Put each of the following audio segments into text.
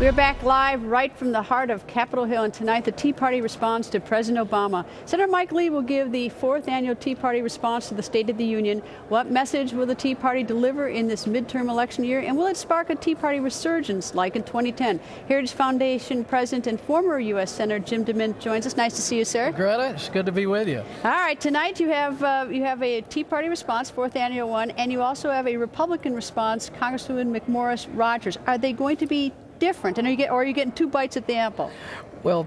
We're back live right from the heart of Capitol Hill, and tonight the Tea Party responds to President Obama. Senator Mike Lee will give the 4th annual Tea Party response to the State of the Union. What message will the Tea Party deliver in this midterm election year, and will it spark a Tea Party resurgence like in 2010? Heritage Foundation President and former U.S. Senator Jim Demint joins us. Nice to see you, sir. Greta, it's good to be with you. All right, tonight you have a Tea Party response, 4th annual one, and you also have a Republican response, Congresswoman McMorris Rodgers. Are they going to be different, and are you getting two bites at the apple? Well,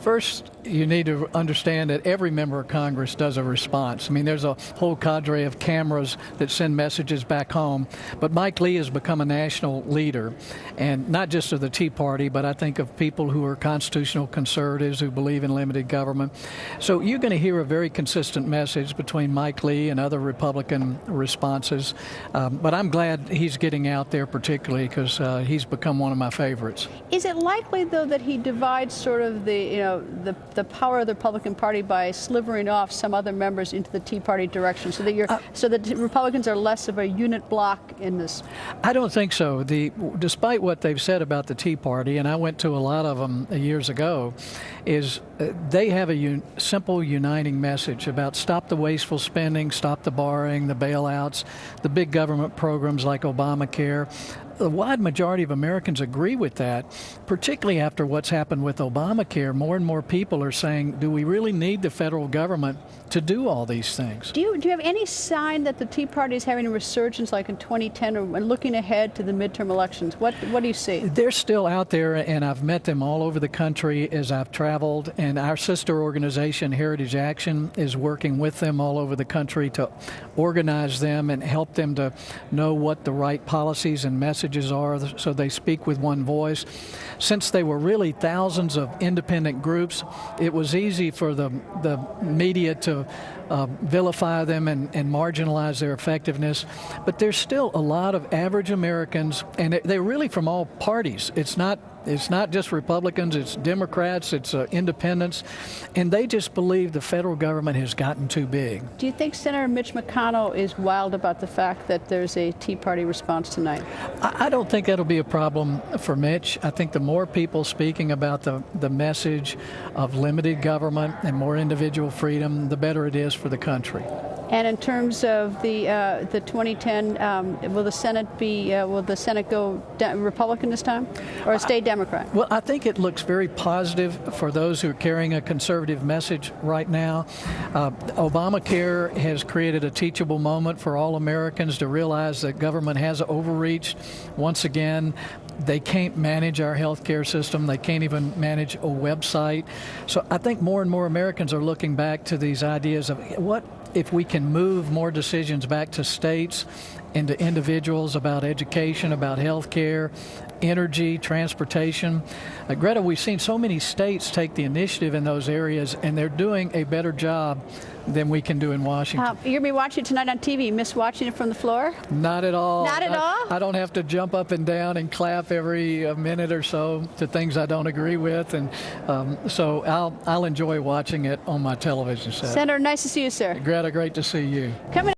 first, you need to understand that every member of Congress does a response. I mean, there's a whole cadre of cameras that send messages back home. But Mike Lee has become a national leader, and not just of the Tea Party, but I think of people who are constitutional conservatives who believe in limited government. So you're going to hear a very consistent message between Mike Lee and other Republican responses. But I'm glad he's getting out there, particularly because he's become one of my favorites. Is it likely, though, that he divides sort of the power of the Republican Party by slivering off some other members into the Tea Party direction, so that so that Republicans are less of a unit block in this? I don't think so. Despite what they've said about the Tea Party, and I went to a lot of them years ago, is they have a simple uniting message about stop the wasteful spending, stop the borrowing, the bailouts, the big government programs like Obamacare. The wide majority of Americans agree with that, particularly after what's happened with Obamacare. More and more people are saying, do we really need the federal government to do all these things? Do you have any sign that the Tea Party is having a resurgence like in 2010, or looking ahead to the midterm elections? What do you see? They're still out there, and I've met them all over the country as I've traveled, and our sister organization, Heritage Action, is working with them all over the country to organize them and help them to know what the right policies and messages are, so they speak with one voice. Since they were really thousands of independent groups, it was easy for the media to vilify them and marginalize their effectiveness. But there's still a lot of average Americans, and they're really from all parties. It's not just Republicans, it's Democrats, it's independents, and they just believe the federal government has gotten too big. Do you think Senator Mitch McConnell is wild about the fact that there's a Tea Party response tonight? I don't think that'll be a problem for Mitch. I think the more people speaking about the message of limited government and more individual freedom, the better it is for the country. And in terms of the 2010, will the Senate go Republican this time, or stay Democrat? Well, I think it looks very positive for those who are carrying a conservative message right now. Obamacare has created a teachable moment for all Americans to realize that government has overreached. Once again, they can't manage our health care system. They can't even manage a website. So I think more and more Americans are looking back to these ideas of what if we can move more decisions back to states and to individuals about education, about health care, energy, transportation. Greta, we've seen so many states take the initiative in those areas, and they're doing a better job than we can do in Washington. You're going to be watching it tonight on TV. You miss watching it from the floor? Not at all. Not at all? I don't have to jump up and down and clap every minute or so to things I don't agree with, and so I'll enjoy watching it on my television set. Senator, nice to see you, sir. Greta, great to see you. Coming